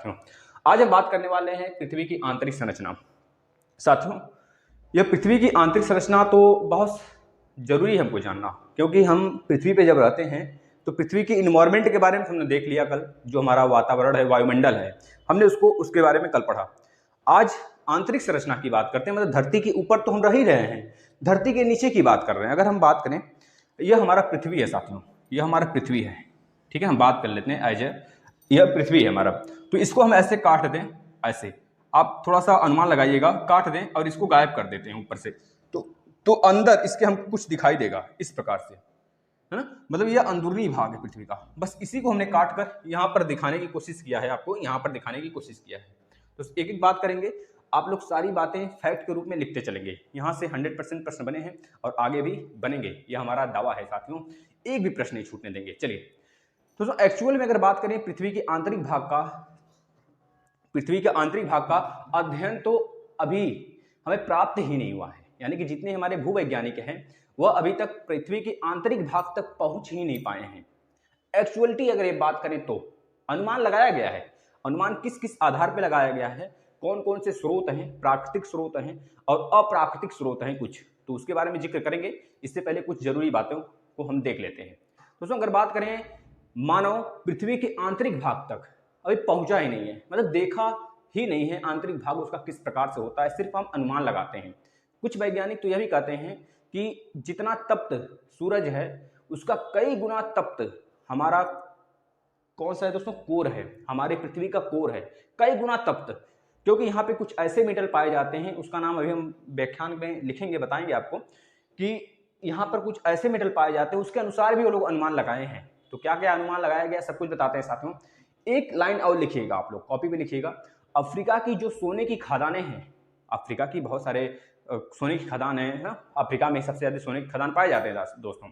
साथियों, आज हम बात करने वाले हैं पृथ्वी की आंतरिक संरचना। साथियों, यह पृथ्वी की आंतरिक संरचना तो बहुत जरूरी है हमको जानना, क्योंकि हम पृथ्वी पे जब रहते हैं तो पृथ्वी की इन्वायरमेंट के बारे में हमने देख लिया कल, जो हमारा वातावरण है, वायुमंडल है, हमने उसके बारे में कल पढ़ा। आज आंतरिक संरचना की बात करते हैं, मतलब धरती के ऊपर तो हम रह ही रहे हैं, धरती के नीचे की बात कर रहे हैं। अगर हम बात करें, यह हमारा पृथ्वी है साथियों, यह हमारा पृथ्वी है, ठीक है। हम बात कर लेते हैं एज ए, यह पृथ्वी है हमारा। तो इसको हम ऐसे काट दें, ऐसे आप थोड़ा सा अनुमान लगाइएगा, काट दें और इसको गायब कर देते हैं ऊपर से, तो अंदर इसके हम कुछ दिखाई देगा इस प्रकार से, है ना। मतलब यह अंदरूनी भाग है पृथ्वी का, बस इसी को हमने काट कर यहाँ पर दिखाने की कोशिश किया है, आपको यहाँ पर दिखाने की कोशिश किया है। तो एक एक बात करेंगे, आप लोग सारी बातें फैक्ट के रूप में लिखते चलेंगे। यहाँ से 100% प्रश्न बने हैं और आगे भी बनेंगे, यह हमारा दावा है साथियों, एक भी प्रश्न नहीं छूटने देंगे। चलिए दोस्तों, एक्चुअल में अगर बात करें पृथ्वी के आंतरिक भाग का अध्ययन तो अभी हमें प्राप्त ही नहीं हुआ है, यानी कि जितने हमारे भूवैज्ञानिक हैं वह अभी तक पृथ्वी के आंतरिक भाग तक पहुंच ही नहीं पाए हैं। एक्चुअलिटी अगर ये बात करें तो अनुमान लगाया गया है। अनुमान किस किस आधार पर लगाया गया है, कौन कौन से स्रोत हैं, प्राकृतिक स्रोत हैं और अप्राकृतिक स्रोत हैं कुछ, तो उसके बारे में जिक्र करेंगे। इससे पहले कुछ जरूरी बातों को हम देख लेते हैं। दोस्तों, अगर बात करें, मानव पृथ्वी के आंतरिक भाग तक अभी पहुंचा ही नहीं है, मतलब देखा ही नहीं है आंतरिक भाग उसका किस प्रकार से होता है, सिर्फ हम अनुमान लगाते हैं। कुछ वैज्ञानिक तो यह भी कहते हैं कि जितना तप्त सूरज है उसका कई गुना तप्त हमारा कौन सा है दोस्तों, कोर है, हमारे पृथ्वी का कोर है, कई गुना तप्त, क्योंकि यहाँ पे कुछ ऐसे मेटल पाए जाते हैं, उसका नाम अभी हम व्याख्यान में लिखेंगे, बताएंगे आपको कि यहाँ पर कुछ ऐसे मेटल पाए जाते हैं, उसके अनुसार भी वो लोग अनुमान लगाए हैं। तो क्या क्या अनुमान लगाया गया, सब कुछ बताते हैं साथियों। एक लाइन और लिखिएगा, आप लोग कॉपी पे लिखिएगा। अफ्रीका की जो सोने की खदानें हैं, अफ्रीका की बहुत सारे सोने की खदान है ना, अफ्रीका में सबसे ज्यादा सोने की खदान पाए जाते हैं दोस्तों।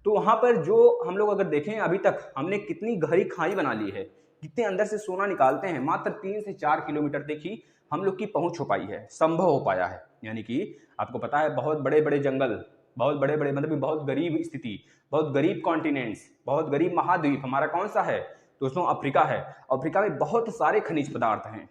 तो वहां पर जो हम लोग अगर देखें, अभी तक हमने कितनी गहरी खाई बना ली है, कितने अंदर से सोना निकालते हैं, मात्र 3 से 4 किलोमीटर तक ही हम लोग की पहुंच हो पाई है, संभव हो पाया है। यानी कि आपको पता है, बहुत बड़े बड़े जंगल, बहुत बड़े बड़े मतलब बहुत गरीब स्थिति, बहुत गरीब कॉन्टिनेंट्स, बहुत गरीब महाद्वीप हमारा कौन सा है दोस्तों, अफ्रीका है। अफ्रीका में बहुत सारे खनिज पदार्थ हैं,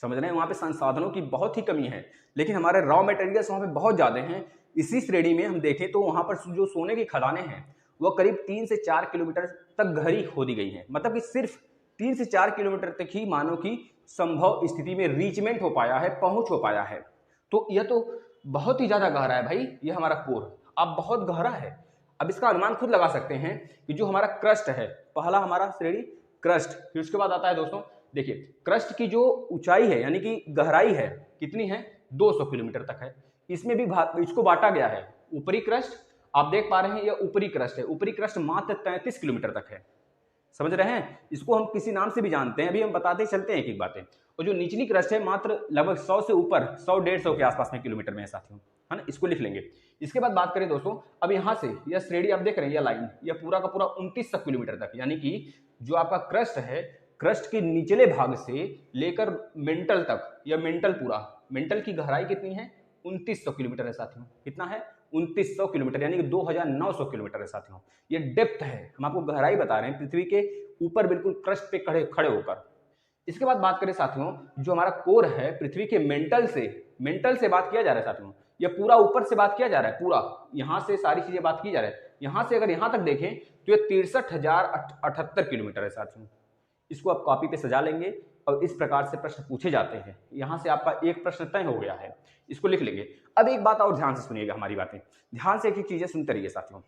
समझ रहे हैं, वहां पे संसाधनों की बहुत ही कमी है, लेकिन हमारे रॉ मटेरियल्स वहां पे बहुत ज्यादा हैं। इसी श्रेणी में हम देखें तो वहां पर जो सोने की खदानें हैं वह करीब 3 से 4 किलोमीटर तक गहरी खोदी गई हैं, मतलब कि सिर्फ 3 से 4 किलोमीटर तक ही मानव की संभव स्थिति में रीचमेंट हो पाया है, पहुंच हो पाया है। तो यह तो बहुत ही ज्यादा गहरा है भाई, यह हमारा कोर अब बहुत गहरा है। अब इसका अनुमान खुद लगा सकते हैं कि जो हमारा क्रस्ट है, पहला हमारा श्रेणी क्रस्ट, फिर उसके बाद आता है दोस्तों, देखिए क्रस्ट की जो ऊंचाई है यानी कि गहराई है कितनी है, 200 किलोमीटर तक है। इसमें भी इसको बांटा गया है, ऊपरी क्रस्ट आप देख पा रहे हैं, यह ऊपरी क्रस्ट है, ऊपरी क्रस्ट मात्र 33 किलोमीटर तक है, समझ रहे हैं। इसको हम किसी नाम से भी जानते हैं, अभी हम बताते चलते हैं एक एक बातें। और जो निचली क्रस्ट है मात्र लगभग 100 से ऊपर 100-150 के आसपास में किलोमीटर में है साथियों, है ना, इसको लिख लेंगे। इसके बाद बात करें दोस्तों, अब यहाँ से यह श्रेणी आप देख रहे हैं, यह लाइन, यह पूरा का पूरा 2900 किलोमीटर तक, यानी कि जो आपका क्रस्ट है, क्रस्ट के निचले भाग से लेकर मेंटल तक, या मेंटल पूरा, मेंटल की गहराई कितनी है, 2900 किलोमीटर है साथियों। कितना है, 2900 किलोमीटर, यानी कि 2900 किलोमीटर है साथियों। ये डेप्थ है, हम आपको गहराई बता रहे हैं पृथ्वी के ऊपर बिल्कुल क्रस्ट पे खड़े होकर। इसके बाद बात करें साथियों, जो हमारा कोर है पृथ्वी के मेंटल से बात किया जा रहा है साथियों, ये पूरा ऊपर से बात किया जा रहा है, पूरा यहाँ से सारी चीजें बात की जा रही है। यहाँ से अगर यहाँ तक देखें तो ये 63,078 किलोमीटर है साथियों। इसको आप कॉपी पे सजा लेंगे और इस प्रकार से प्रश्न पूछे जाते हैं। यहाँ से आपका एक प्रश्न तय हो गया है, इसको लिख लेंगे। अब एक बात और ध्यान से सुनिएगा, हमारी बातें ध्यान से एक एक चीजें सुनते रहिए साथियों।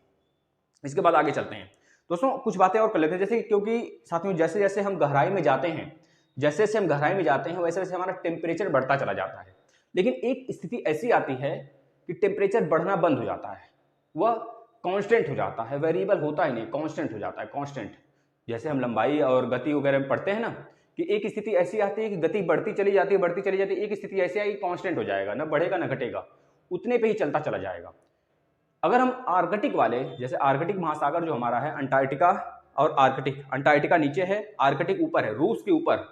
इसके बाद आगे चलते हैं दोस्तों, कुछ बातें और कर लेते हैं, जैसे क्योंकि साथियों जैसे जैसे हम गहराई में जाते हैं, वैसे वैसे हमारा टेम्परेचर बढ़ता चला जाता है। लेकिन एक स्थिति ऐसी आती है कि टेम्परेचर बढ़ना बंद हो जाता है, वह कांस्टेंट हो जाता है, वेरिएबल होता ही नहीं, कांस्टेंट हो जाता है, कांस्टेंट। जैसे हम लंबाई और गति वगैरह में पढ़ते हैं ना, कि एक स्थिति ऐसी आती है कि गति बढ़ती चली जाती है, एक स्थिति ऐसी आई कांस्टेंट हो जाएगा, ना बढ़ेगा ना घटेगा, उतने पे ही चलता चला जाएगा। अगर हम आर्कटिक वाले, जैसे आर्कटिक महासागर जो हमारा है, अंटार्कटिका और आर्कटिक, अंटार्कटिका नीचे है, आर्कटिक ऊपर है, रूस के ऊपर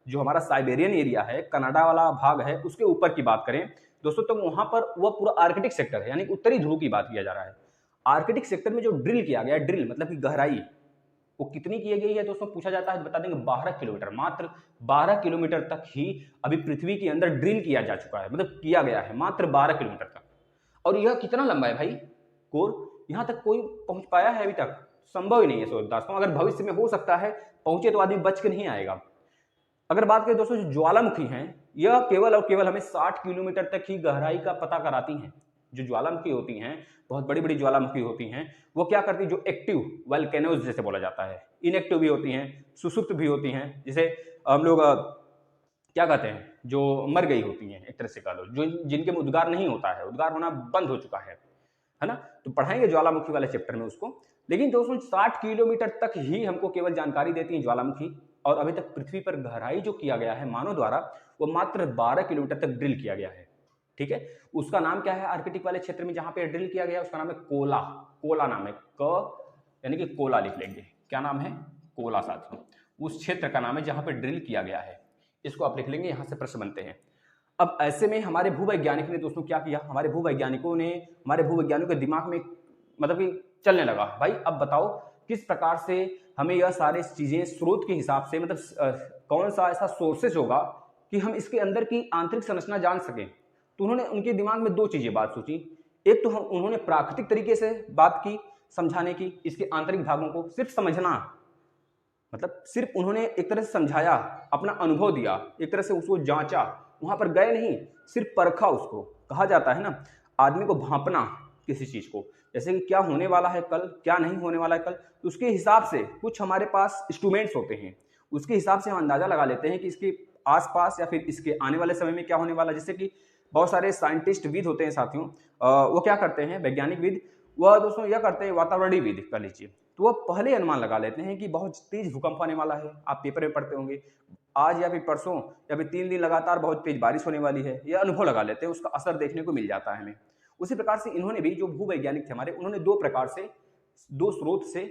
जो हमारा साइबेरियन एरिया है, कनाडा वाला भाग है, उसके ऊपर की बात करें दोस्तों, तो वहां पर वह पूरा आर्कटिक सेक्टर है, यानी उत्तरी ध्रुव की बात किया जा रहा है। आर्कटिक सेक्टर में जो ड्रिल किया गया, ड्रिल मतलब कि गहराई, वो कितनी की गई है दोस्तों पूछा जाता है, बता देंगे 12 किलोमीटर, मात्र 12 किलोमीटर तक ही अभी पृथ्वी के अंदर ड्रिल किया जा चुका है, मतलब किया गया है मात्र 12 किलोमीटर तक। और यह कितना लंबा है भाई कोर, यहां तक कोई पहुंच पाया है अभी तक, संभव ही नहीं है दोस्तों। अगर भविष्य में हो सकता है पहुंचे तो आदमी बच के नहीं आएगा। अगर बात करें दोस्तों जो ज्वालामुखी हैं, यह केवल और केवल हमें 60 किलोमीटर तक ही गहराई का पता कराती हैं। जो ज्वालामुखी होती हैं, बहुत बड़ी बड़ी ज्वालामुखी होती हैं, वो क्या करती है, जो एक्टिव वोल्केनोज जैसे बोला जाता है, इनएक्टिव भी होती हैं, सुसुप्त भी होती हैं, जिसे हम लोग क्या कहते हैं, जो मर गई होती हैं एक तरह से कह लो, जो जिनके में उद्गार नहीं होता है, उद्गार होना बंद हो चुका है ना। तो पढ़ाएंगे ज्वालामुखी वाले चैप्टर में उसको। लेकिन दोस्तों 60 किलोमीटर तक ही हमको केवल जानकारी देती है ज्वालामुखी, और अभी तक पृथ्वी पर गहराई जो किया गया है मानव द्वारा, वो मात्र 12 किलोमीटर तक ड्रिल किया गया है। ठीक है, उसका नाम क्या है, आर्कटिक वाले क्षेत्र में जहां पे ड्रिल किया गया उसका नाम है कोला। कोला नाम है, क यानी कि कोला लिख लेंगे, क्या नाम है, कोला साथियों, उस क्षेत्र का नाम है जहां पे ड्रिल किया गया है, इसको आप लिख लेंगे, यहां से प्रश्न बनते हैं। अब ऐसे में हमारे भूवैज्ञानिक ने दोस्तों क्या किया, हमारे भूवैज्ञानिकों के दिमाग में मतलब कि चलने लगा, भाई अब बताओ किस प्रकार से हमें यह सारी चीजें स्रोत के हिसाब से, मतलब कौन सा ऐसा सोर्सेस होगा कि हम इसके अंदर की आंतरिक संरचना जान सकें। तो उन्होंने उनके दिमाग में दो चीजें बात सोची। एक तो उन्होंने प्राकृतिक तरीके से बात की समझाने की, इसके आंतरिक भागों को सिर्फ समझना, मतलब सिर्फ उन्होंने एक तरह से समझाया, अपना अनुभव दिया, एक तरह से उसको जांचा, वहां पर गए नहीं, सिर्फ परखा। उसको कहा जाता है ना, आदमी को भांपना किसी चीज को, जैसे कि क्या होने वाला है कल, क्या नहीं होने वाला है कल, तो उसके हिसाब से कुछ हमारे पास इंस्ट्रूमेंट्स होते हैं, उसके हिसाब से हम अंदाजा लगा लेते हैं कि इसके आसपास या फिर इसके आने वाले समय में क्या होने वाला है। जैसे कि बहुत सारे साइंटिस्ट विद होते हैं साथियों, वो क्या करते हैं, वैज्ञानिक विद, वह दोस्तों यह करते हैं, वातावरणीय विद कर लीजिए, तो वह पहले अनुमान लगा लेते हैं कि बहुत तेज भूकंप आने वाला है। आप पेपर में पढ़ते होंगे, आज या फिर परसों या फिर 3 दिन लगातार बहुत तेज बारिश होने वाली है, यह अनुभव लगा लेते हैं, उसका असर देखने को मिल जाता है हमें। उसी प्रकार से इन्होंने भी, जो भूवैज्ञानिक थे हमारे, उन्होंने दो प्रकार से, दो स्रोत से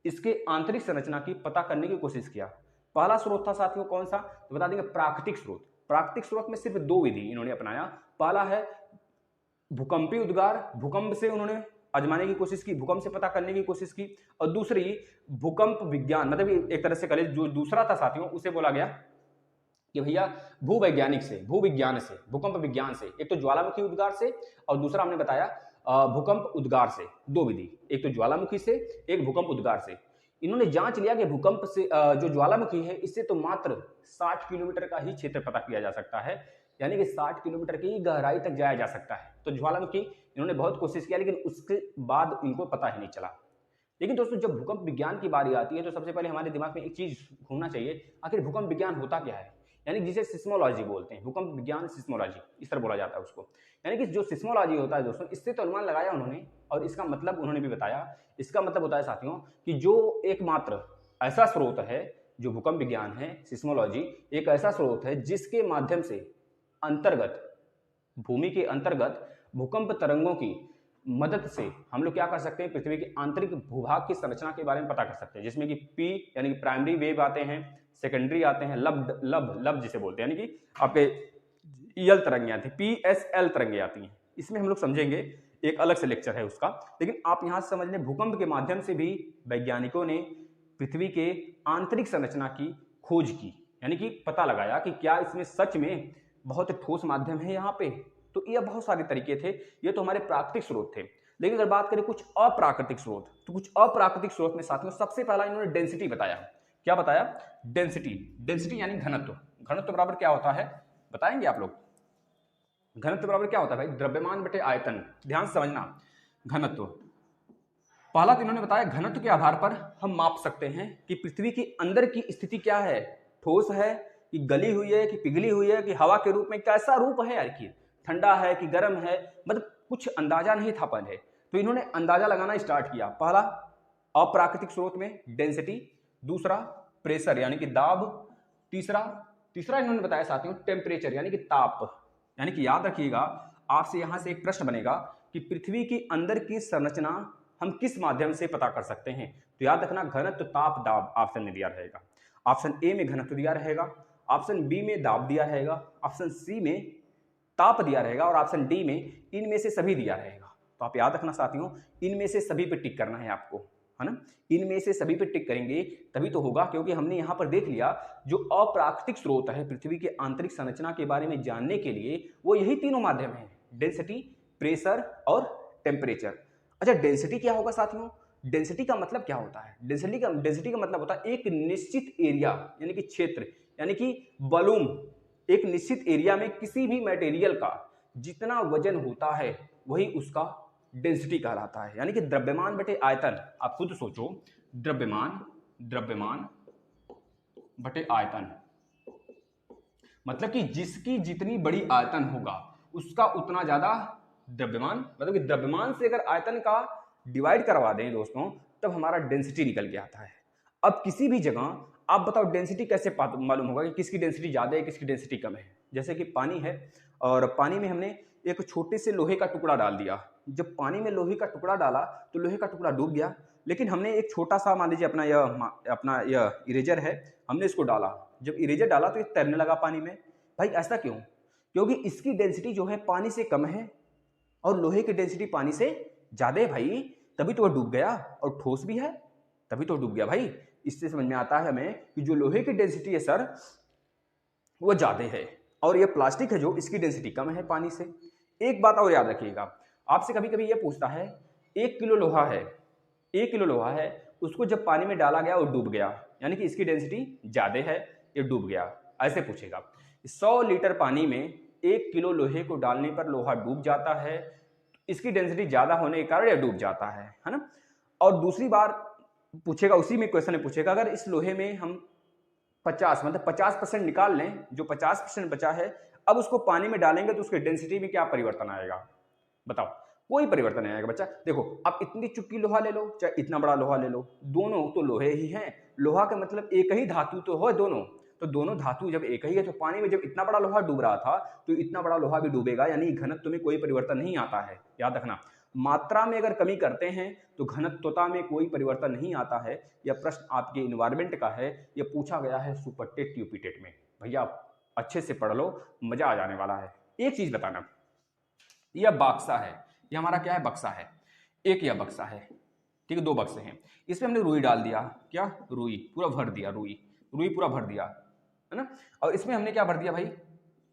इसके आंतरिक संरचना की पता करने की कोशिश किया। पहला स्रोत था साथियों कौन सा, तो बता देंगे प्राकृतिक स्रोत। प्राकृतिक स्रोत में सिर्फ दो विधि इन्होंने अपनाया। पहला है भूकंपीय उद्गार, भूकंप से उन्होंने आजमाने की कोशिश की, भूकंप से पता करने की कोशिश की। और दूसरी भूकंप विज्ञान, मतलब एक तरह से कह जो दूसरा था साथियों, उसे बोला गया कि भैया भूवैज्ञानिक से, भूविज्ञान से, भूकंप विज्ञान से, एक तो ज्वालामुखी उद्गार से और दूसरा हमने बताया भूकंप उद्गार से। दो विधि, एक तो ज्वालामुखी से, एक भूकंप उद्गार से। इन्होंने जांच लिया कि भूकंप से जो ज्वालामुखी है, इससे तो मात्र 60 किलोमीटर का ही क्षेत्र पता किया जा सकता है, यानी कि 60 किलोमीटर की गहराई तक जाया जा सकता है। तो ज्वालामुखी इन्होंने बहुत कोशिश किया, लेकिन उसके बाद इनको पता ही नहीं चला। लेकिन दोस्तों जब भूकंप विज्ञान की बारी आती है, तो सबसे पहले हमारे दिमाग में एक चीज घूमना चाहिए, आखिर भूकंप विज्ञान होता क्या है, यानी जिसे सिस्मोलॉजी बोलते हैं, भूकंप विज्ञान सिस्मोलॉजी इस तरह बोला जाता है उसको। यानी कि जो सिस्मोलॉजी होता है दोस्तों, इससे तो अनुमान लगाया उन्होंने, और इसका मतलब उन्होंने भी बताया, इसका मतलब होता है साथियों कि जो एकमात्र ऐसा स्रोत है, जो भूकंप विज्ञान है, सिस्मोलॉजी एक ऐसा स्रोत है जिसके माध्यम से अंतर्गत, भूमि के अंतर्गत भूकंप तरंगों की मदद से हम लोग क्या कर सकते हैं, पृथ्वी के आंतरिक भूभाग की संरचना के बारे में पता कर सकते हैं, जिसमें कि पी यानी कि प्राइमरी वेव आते हैं, सेकेंडरी आते हैं, लब जिसे बोलते हैं, यानी कि आपके यल तरंगे आती है, PSL तरंगे आती हैं। इसमें हम लोग समझेंगे, एक अलग से लेक्चर है उसका। लेकिन आप यहां से समझ लें, भूकंप के माध्यम से भी वैज्ञानिकों ने पृथ्वी के आंतरिक संरचना की खोज की, यानी कि पता लगाया कि क्या इसमें सच में बहुत ठोस माध्यम है यहाँ पे। तो ये बहुत सारे तरीके थे, ये तो हमारे प्राकृतिक स्रोत थे। लेकिन अगर बात करें कुछ अप्राकृतिक स्रोत, तो कुछ अप्राकृतिक स्रोत में साथियों सबसे पहला इन्होंने डेंसिटी बताया। क्या बताया, डेंसिटी। डेंसिटी यानी घनत्व। घनत्व बराबर क्या होता है बताएंगे आप लोग, घनत्व बराबर क्या होता है भाई, द्रव्यमान बटे आयतन। ध्यान से समझना, घनत्व पहला तो इन्होंने बताया, घनत्व के आधार पर हम माप सकते हैं कि पृथ्वी के अंदर की स्थिति क्या है, ठोस है कि गली हुई है कि पिघली हुई है कि हवा के रूप में, कैसा रूप है यार, की ठंडा है कि गर्म है, मतलब कुछ अंदाजा नहीं था पहले। तो इन्होंने अंदाजा लगाना स्टार्ट किया। पहला अप्राकृतिक स्रोत में डेंसिटी, दूसरा प्रेशर यानी कि दाब, तीसरा इन्होंने बताया साथियों टेम्परेचर यानी कि ताप। यानी कि याद रखिएगा, आपसे यहां से एक प्रश्न बनेगा कि पृथ्वी के अंदर की संरचना हम किस माध्यम से पता कर सकते हैं। तो याद रखना, घनत्व, ताप, दाब ऑप्शन में दिया रहेगा। ऑप्शन ए में घनत्व दिया रहेगा, ऑप्शन बी में दाब दिया रहेगा, ऑप्शन सी में ताप दिया रहेगा, और ऑप्शन डी में इनमें से सभी दिया रहेगा। तो आप याद रखना साथियों, इनमें से सभी पे टिक करना है आपको। है ना। इनमें से सभी पे टिक करेंगे तभी तो होगा, क्योंकि हमने यहाँ पर देख लिया जो अप्राकृतिक स्रोत है पृथ्वी के आंतरिक संरचना के बारे में जानने के लिए, वो यही तीनों माध्यम है, डेंसिटी, प्रेशर और टेम्परेचर। अच्छा, डेंसिटी क्या होगा साथियों? डेंसिटी का मतलब क्या होता है? डेंसिटी का मतलब होता है एक निश्चित एरिया यानी कि क्षेत्र यानी कि वॉल्यूम, एक निश्चित एरिया में किसी भी मटेरियल का जितना वजन होता है वही उसका डेंसिटी कहलाता है। यानी कि द्रव्यमान बटे आयतन, आप खुद सोचो, द्रव्यमान बटे आयतन, मतलब कि जिसकी जितनी बड़ी आयतन होगा उसका उतना ज्यादा द्रव्यमान, मतलब कि द्रव्यमान से अगर आयतन का डिवाइड करवा दें दोस्तों तब हमारा डेंसिटी निकल के आता है। अब किसी भी जगह आप बताओ डेंसिटी कैसे मालूम होगा कि किसकी डेंसिटी ज्यादा है किसकी डेंसिटी कम है? जैसे कि पानी है और पानी में हमने एक छोटे से लोहे का टुकड़ा डाल दिया। जब पानी में लोहे का टुकड़ा डाला तो लोहे का टुकड़ा डूब गया, लेकिन हमने एक छोटा सा, मान लीजिए अपना यह इरेजर है, हमने इसको डाला। जब इरेजर डाला तो ये तैरने लगा पानी में। भाई ऐसा क्यों? क्योंकि इसकी डेंसिटी जो है पानी से कम है और लोहे की डेंसिटी पानी से ज्यादा है भाई, तभी तो वह डूब गया। और ठोस भी है तभी तो डूब गया भाई। इससे समझ में आता है हमें कि जो लोहे की डेंसिटी है सर वो ज्यादा है, और ये प्लास्टिक है जो इसकी डेंसिटी कम है पानी से। एक बात और याद रखिएगा, आपसे कभी कभी ये पूछता है 1 किलो लोहा है, 1 किलो लोहा है, उसको जब पानी में डाला गया वो डूब गया, यानी कि इसकी डेंसिटी ज्यादा है, ये डूब गया, ऐसे पूछेगा। 100 लीटर पानी में 1 किलो लोहे को डालने पर लोहा डूब जाता है, इसकी डेंसिटी ज्यादा होने के कारण यह डूब जाता है ना। और दूसरी बार पूछेगा, उसी में क्वेश्चन में पूछेगा, अगर इस लोहे में हम 50% निकाल लें, जो 50% बचा है, अब उसको पानी में डालेंगे तो उसके डेंसिटी में क्या परिवर्तन आएगा? बताओ। कोई परिवर्तन नहीं आएगा बच्चा। देखो, आप इतनी चुटकी लोहा ले लो चाहे इतना बड़ा लोहा ले लो, दोनों तो लोहे ही हैं। लोहा का मतलब एक ही धातु तो हो दोनों, तो दोनों धातु जब एक ही है तो पानी में जब इतना बड़ा लोहा डूब रहा था तो इतना बड़ा लोहा भी डूबेगा, यानी घनत्व में कोई परिवर्तन नहीं आता है। याद रखना, मात्रा में अगर कमी करते हैं तो घनत्वता में कोई परिवर्तन नहीं आता है। यह प्रश्न आपके इन्वायरमेंट का है, यह पूछा गया है सुपर टेट यूपी टेट में। भैया अच्छे से पढ़ लो, मजा आ जाने वाला है। एक चीज बताना, यह बक्सा है, यह हमारा क्या है? बक्सा है। एक यह बक्सा है, ठीक है, 2 बक्से हैं। इसमें हमने रुई डाल दिया, क्या? रुई पूरा भर दिया, रुई पूरा भर दिया, है ना। और इसमें हमने क्या भर दिया भाई?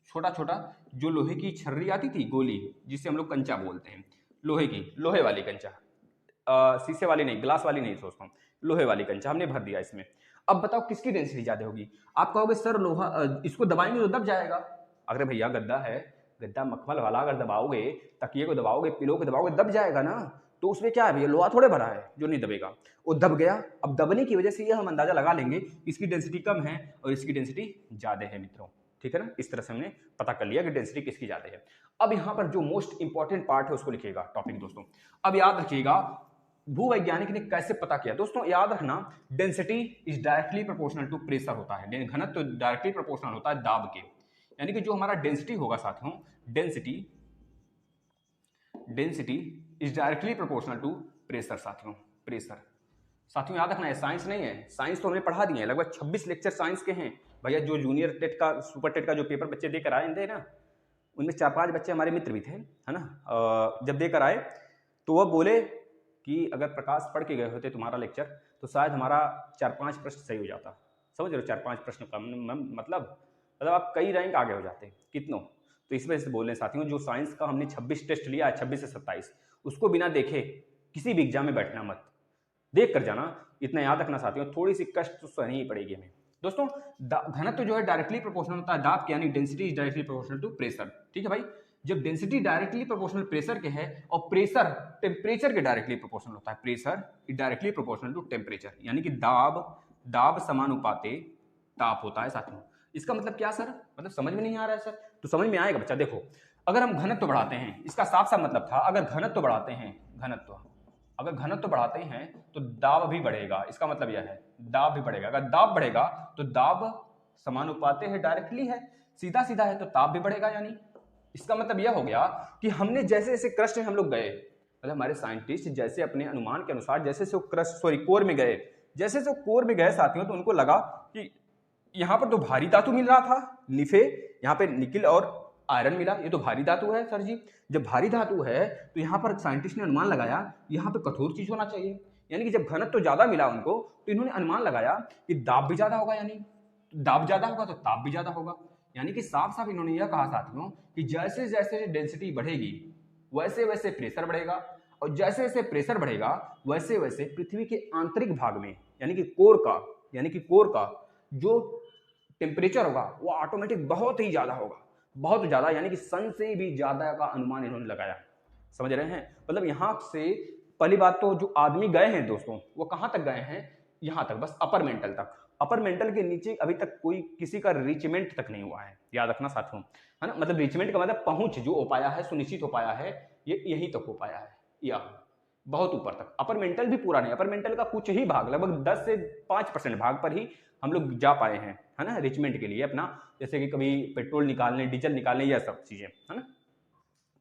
छोटा छोटा जो लोहे की छर्री आती थी, गोली, जिसे हम लोग कंचा बोलते हैं, लोहे वाली कंचा, शीशे वाली नहीं, ग्लास वाली नहीं सोचता हूँ, लोहे वाली कंचा हमने भर दिया इसमें। अब बताओ किसकी डेंसिटी ज्यादा होगी? आप कहोगे सर लोहा, इसको दबाएंगे तो दब जाएगा। अरे भैया गद्दा है, गद्दा मखमल वाला, अगर दबाओगे, तकिए को दबाओगे, पिलो को दबाओगे, दब जाएगा ना। तो उसमें क्या है भैया? लोहा थोड़े भरा है जो नहीं दबेगा, वो दब गया। अब दबने की वजह से ये हम अंदाजा लगा लेंगे इसकी डेंसिटी कम है और इसकी डेंसिटी ज्यादा है मित्रों, ठीक है ना। इस तरह से हमने पता कर लिया कि डेंसिटी किसकी ज्यादा है। अब यहाँ पर जो मोस्ट इंपॉर्टेंट पार्ट है उसको लिखिएगा, टॉपिक दोस्तों। अब याद रखिएगा भूवैज्ञानिक ने कैसे पता किया। दोस्तों याद रखना, density is directly proportional to pressure होता है, घनत्व डायरेक्टली प्रोपोर्शनल होता है दाब के। यानी कि जो हमारा डेंसिटी होगा साथियों, density is directly proportional to pressure साथियों याद रखना है, साइंस नहीं है, साइंस तो हमने पढ़ा दिए हैं, लगभग 26 लेक्चर साइंस के हैं भैया। जो जूनियर टेट का, सुपर टेट का जो पेपर बच्चे देकर आए थे ना, उनमें 4-5 बच्चे हमारे मित्र भी थे, है ना। जब देकर आए तो वह बोले कि अगर प्रकाश पढ़ के गए होते तुम्हारा लेक्चर तो शायद हमारा 4-5 प्रश्न सही हो जाता। समझ रहे हो? 4-5 प्रश्न का मतलब आप कई रैंक आगे हो जाते, कितनों। तो इस वजह से बोल रहे हैं साथियों, जो साइंस का हमने 26 टेस्ट लिया है, 26 से 27, उसको बिना देखे किसी भी एग्जाम में बैठना मत, देख कर जाना। इतना याद रखना साथियों, थोड़ी सी कष्ट तो सहनी ही पड़ेगी हमें। दोस्तों घनत्व जो है डायरेक्टली प्रोपोर्शनल होता है दाब के, यानी density is directly proportional to pressure, ठीक है भाई। जब डेंसिटी डायरेक्टली प्रोपोर्शनल प्रेशर के है और प्रेशर टेम्परेचर के डायरेक्टली प्रोपोर्शनल होता है, pressure is directly proportional to temperature, यानी कि दाब समानुपाते ताप होता है साथियों। इसका मतलब क्या सर? मतलब समझ में नहीं आ रहा है सर? तो समझ में आएगा बच्चा। देखो, अगर हम घनत्व बढ़ाते हैं, इसका साफ साफ मतलब था, अगर घनत्व बढ़ाते हैं, अगर घनत्व बढ़ाते हैं तो दाब भी बढ़ेगा। इसका मतलब यह है दाब भी बढ़ेगा। अगर दाब बढ़ेगा तो दाब समानुपाते है, डायरेक्टली है, सीधा सीधा है, तो ताप भी बढ़ेगा। यानी इसका मतलब यह हो गया कि हमने जैसे जैसे क्रस्ट में हम लोग गए, मतलब हमारे साइंटिस्ट जैसे अपने अनुमान के अनुसार जैसे से कोर में गए, जैसे से कोर में गए साथियों, तो उनको लगा कि यहाँ पर तो भारी धातु मिल रहा था, निफे, यहाँ पे निकिल और आयरन मिला, ये तो भारी धातु है सर जी। जब भारी धातु है तो यहाँ पर साइंटिस्ट ने अनुमान लगाया यहाँ पे कठोर चीज होना चाहिए, यानी कि जब घनत्व ज्यादा मिला उनको तो इन्होंने अनुमान लगाया कि दाब भी ज्यादा होगा, यानी दाब ज्यादा होगा तो ताप भी ज्यादा होगा। यानी कि साफ साफ इन्होंने यह कहा साथियों कि जैसे जैसे डेंसिटी बढ़ेगी वैसे वैसे प्रेशर बढ़ेगा, और जैसे जैसे प्रेशर बढ़ेगा वैसे वैसे पृथ्वी के आंतरिक भाग में यानी कि कोर का जो टेम्परेचर होगा वो ऑटोमेटिक बहुत ही ज्यादा होगा, बहुत ज्यादा, यानी कि सन से भी ज्यादा का अनुमान इन्होंने लगाया। समझ रहे हैं? मतलब यहां से पहली बात तो जो आदमी गए हैं दोस्तों वो कहां तक गए हैं, यहां तक, बस अपर मेंटल तक। अपर मेंटल के नीचे अभी तक कोई किसी का रीचमेंट तक नहीं हुआ है, याद रखना साथियों, है ना। मतलब रीचमेंट का मतलब पहुंच जो हो पाया है, सुनिश्चित हो पाया है, ये यहीं तक हो पाया है, या बहुत ऊपर तक। अपर मेंटल भी पूरा नहीं, अपर मेंटल का कुछ ही भाग, लगभग 10 से 5% भाग पर ही हम लोग जा पाए हैं, है ना, रिचमेंट के लिए अपना, जैसे कि कभी पेट्रोल निकालने, डीजल निकालने, यह सब चीजें, है ना।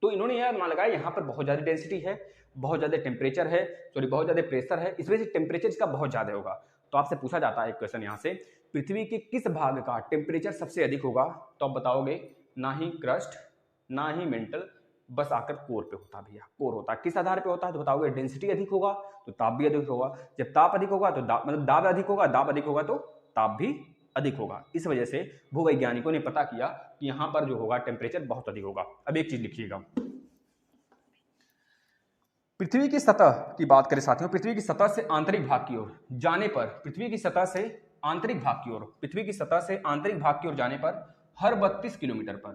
तो इन्होंने यह अनुमान लगाया यहाँ पर बहुत ज्यादा डेंसिटी है, बहुत ज्यादा टेम्परेचर है, सॉरी बहुत ज्यादा प्रेशर है, इस वजह से टेम्परेचर इसका बहुत ज्यादा होगा। तो आपसे पूछा जाता है एक क्वेश्चन यहाँ से, पृथ्वी के किस भाग का टेम्परेचर सबसे अधिक होगा, तो आप बताओगे ना ही क्रस्ट ना ही मेंटल, बस आकर कोर पे होता भैया, कोर होता है। किस आधार पे होता है तो बताओगे डेंसिटी अधिक होगा तो ताप भी अधिक होगा, जब ताप अधिक होगा तो मतलब दाब अधिक होगा, दाब अधिक होगा तो ताप भी अधिक होगा। इस वजह से भूवैज्ञानिकों ने पता किया कि यहां पर जो होगा टेम्परेचर बहुत अधिक होगा। अब एक चीज लिखिएगा, पृथ्वी की सतह की बात करें साथियों, पृथ्वी की सतह से आंतरिक भाग की ओर जाने पर, पृथ्वी की सतह से आंतरिक भाग की ओर, पृथ्वी की सतह से आंतरिक भाग की ओर जाने पर हर 32 किलोमीटर पर,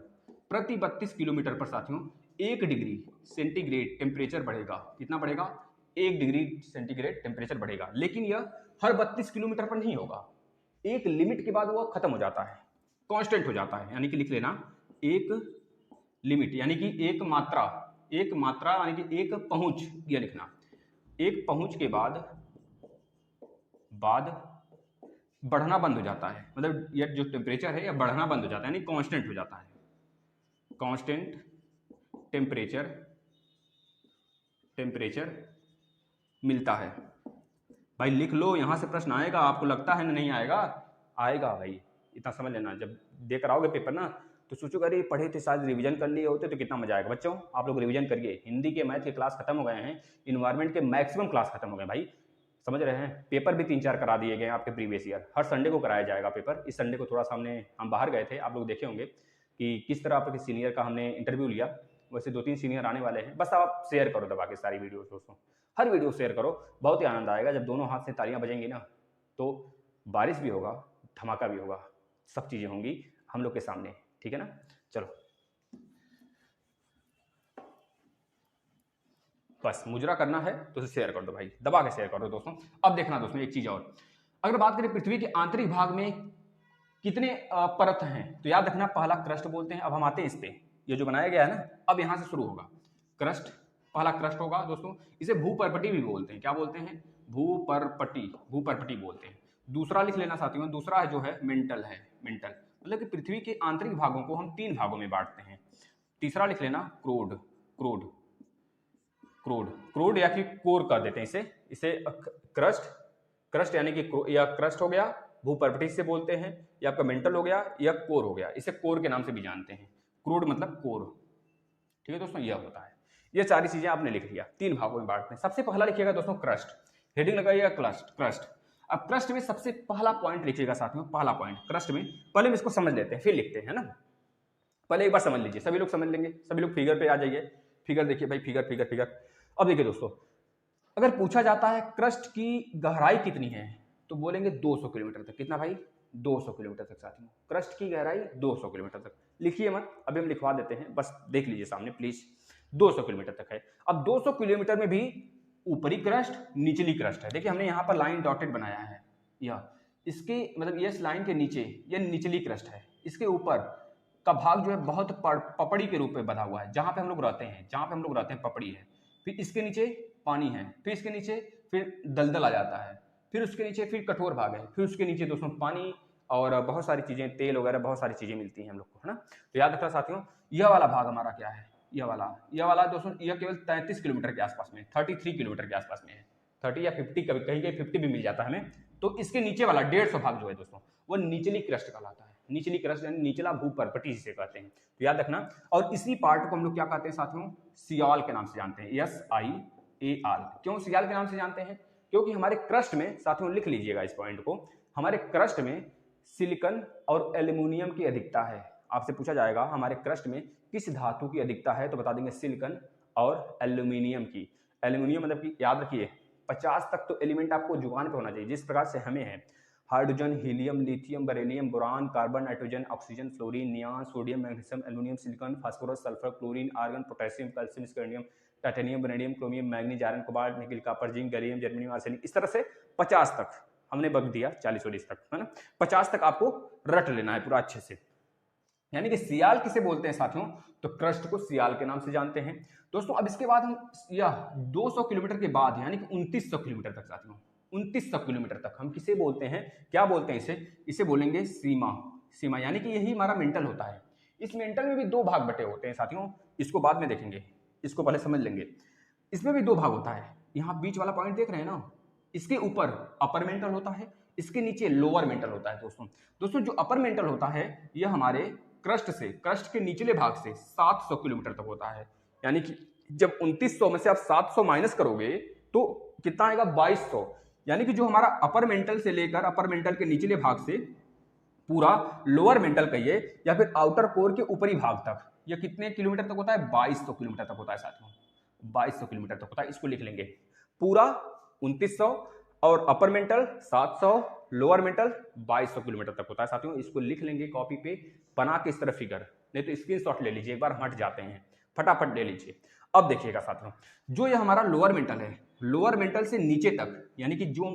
प्रति 32 किलोमीटर पर साथियों 1 डिग्री सेंटीग्रेड टेम्परेचर बढ़ेगा। कितना बढ़ेगा? 1 डिग्री सेंटीग्रेड टेम्परेचर बढ़ेगा। लेकिन यह हर 32 किलोमीटर पर नहीं होगा, एक लिमिट के बाद वह खत्म हो जाता है, कांस्टेंट हो जाता है। यानी कि लिख लेना एक लिमिट, यानी कि एक मात्रा यानी कि एक पहुंच, यह लिखना, एक पहुंच के बाद बढ़ना बंद हो जाता है। मतलब यह जो टेम्परेचर है यह बढ़ना बंद हो जाता है, यानी कांस्टेंट हो जाता है, कांस्टेंट टेम्परेचर मिलता है। भाई लिख लो, यहां से प्रश्न आएगा, आपको लगता है ना नहीं आएगा? आएगा भाई, इतना समझ लेना। जब देकर आओगे पेपर ना तो सोचोगे अरे पढ़े थे, शायद रिवीजन कर लिए होते तो कितना मजा आएगा। बच्चों आप लोग रिवीजन करिए, हिंदी के मैथ के क्लास खत्म हो गए हैं, इन्वायरमेंट के मैक्सिमम क्लास खत्म हो गए भाई, समझ रहे हैं। पेपर भी 3-4 करा दिए गए आपके प्रीवियस ईयर, हर संडे को कराया जाएगा पेपर। इस संडे को थोड़ा सा हम बाहर गए थे, आप लोग देखे होंगे कि किस तरह आपके सीनियर का हमने इंटरव्यू लिया, वैसे 2-3 सीनियर आने वाले हैं। बस आप शेयर करो दबा के सारी वीडियो दोस्तों, हर वीडियो शेयर करो, बहुत ही आनंद आएगा जब दोनों हाथ से तालियां बजेंगी ना, तो बारिश भी होगा, धमाका भी होगा, सब चीजें होंगी हम लोग के सामने, ठीक है ना। चलो बस मुजरा करना है तो शेयर कर दो भाई, दबा के शेयर कर दो दोस्तों। अब देखना दोस्तों एक चीज और, अगर बात करें पृथ्वी के आंतरिक भाग में कितने परत हैं, तो याद रखना पहला क्रस्ट बोलते हैं। अब हम आते हैं इस पे, ये जो बनाया गया है ना, अब यहां से शुरू होगा क्रस्ट, पहला क्रस्ट होगा दोस्तों, इसे भूपर्पटी भी बोलते हैं। क्या बोलते हैं? भूपर्पटी बोलते हैं। दूसरा लिख लेना साथियों, दूसरा जो है मेंटल है, मेंटल मतलब कि पृथ्वी के आंतरिक भागों को हम 3 भागों में बांटते हैं। तीसरा लिख लेना क्रोड या फिर कोर कर देते हैं इसे क्रस्ट यानी कि या क्रस्ट हो गया, भूपर्पटी से बोलते हैं, या आपका मेंटल हो गया या कोर हो गया, इसे कोर के नाम से भी जानते हैं। क्रोड मतलब कोर, ठीक है दोस्तों, यह होता है। ये सारी चीजें आपने लिख लिया, 3 भागों में बांटते हैं। सबसे पहला लिखिएगा दोस्तों क्रस्ट, हेडिंग लगाइएगा क्रस्ट। अब क्रस्ट में सबसे पहला पॉइंट लिखिएगा साथियों, पहला पॉइंट क्रस्ट में, पहले हम इसको समझ लेते हैं फिर लिखते हैं, है ना। पहले एक बार समझ लीजिए, सभी लोग समझ लेंगे, सभी लोग फिगर पे आ जाइए, फिगर देखिए भाई, फिगर। अब देखिए दोस्तों, अगर पूछा जाता है क्रस्ट की गहराई कितनी है तो बोलेंगे 200 किलोमीटर तक। कितना भाई? 200 किलोमीटर तक साथियों, क्रस्ट की गहराई 200 किलोमीटर तक। लिखिए मत, अभी हम लिखवा देते हैं, बस देख लीजिए सामने प्लीज, 200 किलोमीटर तक है। अब 200 किलोमीटर में भी ऊपरी क्रस्ट निचली क्रस्ट है। देखिए हमने यहाँ पर लाइन डॉटेड बनाया है, यह इसके मतलब इस लाइन के नीचे यह निचली क्रस्ट है, इसके ऊपर का भाग जो है बहुत पपड़ी के रूप में बधा हुआ है, जहां पे हम लोग रहते हैं पपड़ी है, फिर इसके नीचे पानी है, फिर इसके नीचे फिर दलदल आ जाता है, फिर उसके नीचे फिर कठोर भाग है, फिर उसके नीचे दोस्तों पानी और बहुत सारी चीजें, तेल वगैरह बहुत सारी चीजें मिलती हैं हम लोग को, है ना। तो याद रखना साथियों, यह वाला भाग हमारा क्या है, यह वाला दोस्तों, यह केवल 33 किलोमीटर के आसपास में, 33 किलोमीटर के आसपास में है, 30 या 50, कभी कहीं 50 भी मिल जाता है हमें। तो इसके नीचे वाला 150 भाग जो है दोस्तों, वो निचली क्रस्ट कहलाता है, निचली क्रस्ट यानी निचला भूपर्पटी जिसे कहते हैं। तो याद रखना, और इसी पार्ट को हम लोग क्या कहते हैं साथियों, सियाल के नाम से जानते हैं, SIAL। क्यों सियाल के नाम से जानते हैं? क्योंकि हमारे क्रस्ट में, साथियों लिख लीजिएगा इस पॉइंट को, हमारे क्रस्ट में सिलिकॉन और एल्यूमिनियम की अधिकता है। आपसे पूछा जाएगा हमारे क्रस्ट में किस धातु की अधिकता है, तो बता देंगे सिलिकॉन और एल्यूमिनियम की। एल्यूमिनियम मतलब कि याद रखिए 50 तक तो एलिमेंट आपको जुबान पे होना चाहिए, जिस प्रकार से हमें है hydrogen, helium, lithium, beryllium, boron, carbon, nitrogen, oxygen, fluorine, neon, sodium, magnesium, aluminium, silicon, phosphorus, sulphur, chlorine, argon, potassium, calcium, scandium, titanium, vanadium, chromium, manganese, iron, cobalt, nickel, copper, zinc, gallium, germanium, arsenic, इस तरह से 50 तक हमने bug दिया, 40 40 तक, है ना। 50 तक आपको रट लेना है पूरा अच्छे से। यानी कि सियाल किसे बोलते हैं साथियों, तो क्रस्ट को सियाल के नाम से जानते हैं दोस्तों। अब इसके बाद हम यह 200 किलोमीटर के बाद यानी कि 2900 किलोमीटर तक साथियों, 2900 किलोमीटर तक हम किसे बोलते हैं, क्या बोलते हैं इसे बोलेंगे सीमा। सीमा यानी कि यही हमारा मेंटल होता है। इस मेंटल में भी दो भाग बटे होते हैं साथियों, इसको बाद में देखेंगे, इसको पहले समझ लेंगे। इसमें भी दो भाग होता है, यहाँ बीच वाला पॉइंट देख रहे हैं ना, इसके ऊपर अपर मेंटल होता है, इसके नीचे लोअर मेंटल होता है दोस्तों। जो अपर मेंटल होता है यह हमारे क्रस्ट के निचले भाग से 700 किलोमीटर तक होता है। यानी कि जब 2900 में से आप 700 माइनस करोगे तो कितना आएगा, 2200। यानी कि जो हमारा अपर मेंटल से लेकर अपर मेंटल के निचले भाग से पूरा लोअर मेंटल कहिए या फिर आउटर कोर के ऊपरी भाग तक, यह कितने किलोमीटर तक होता है, 2200 किलोमीटर तक होता है साथियों, 2200 किलोमीटर तक होता है। इसको लिख लेंगे, पूरा 2900 और upper mantle 700, lower mental 2200 kilometre तक होता है साथियों। इसको लिख लेंगे कॉपी पे बना के इस तरह फिगर, नहीं तो स्क्रीनशॉट ले लीजिए, एक बार हट जाते हैं, फटाफट ले लीजिए। अब देखिएगा साथियों, जो ये हमारा लोअर मेंटल है, लोअर मेंटल से नीचे तक यानी कि जो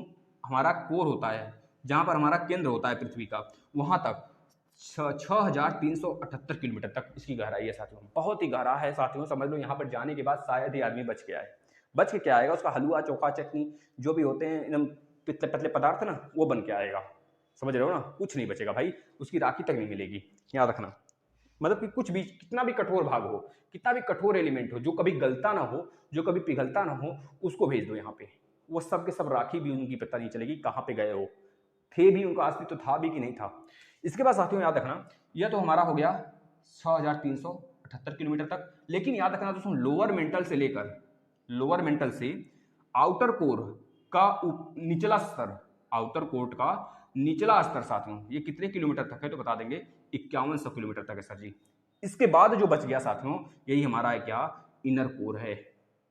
हमारा कोर होता है, जहां पर हमारा केंद्र होता है पृथ्वी का, वहां तक 6378 किलोमीटर तक इसकी गहराई है साथियों। बहुत ही गहरा है साथियों, समझ लो यहाँ पर जाने के बाद शायद ही आदमी बच के आए। बच के क्या आएगा, उसका हलवा, चोखा, चटनी जो भी होते हैं एकदम पतले पतले पदार्थ ना, वो बन के आएगा, समझ रहे हो ना। कुछ नहीं बचेगा भाई, उसकी राखी तक नहीं मिलेगी, याद रखना। मतलब कि कुछ भी, कितना भी कठोर भाग हो, कितना भी कठोर एलिमेंट हो, जो कभी गलता ना हो, जो कभी पिघलता ना हो, उसको भेज दो यहाँ पे, वो सब के सब राखी भी उनकी पता नहीं चलेगी कहाँ पे गए हो, थे भी, उनका अस्तित्व था भी कि नहीं था। इसके बाद साथियों याद रखना, यह तो हमारा हो गया 6378 किलोमीटर तक। लेकिन याद रखना दोस्तों, लोअर मेंटल से आउटर कोर का निचला स्तर, आउटर कोर का निचला स्तर साथियों, ये कितने किलोमीटर तक है, तो बता देंगे 5100 किलोमीटर तक है सर जी। इसके बाद जो बच गया साथियों, यही हमारा है क्या, इनर कोर है।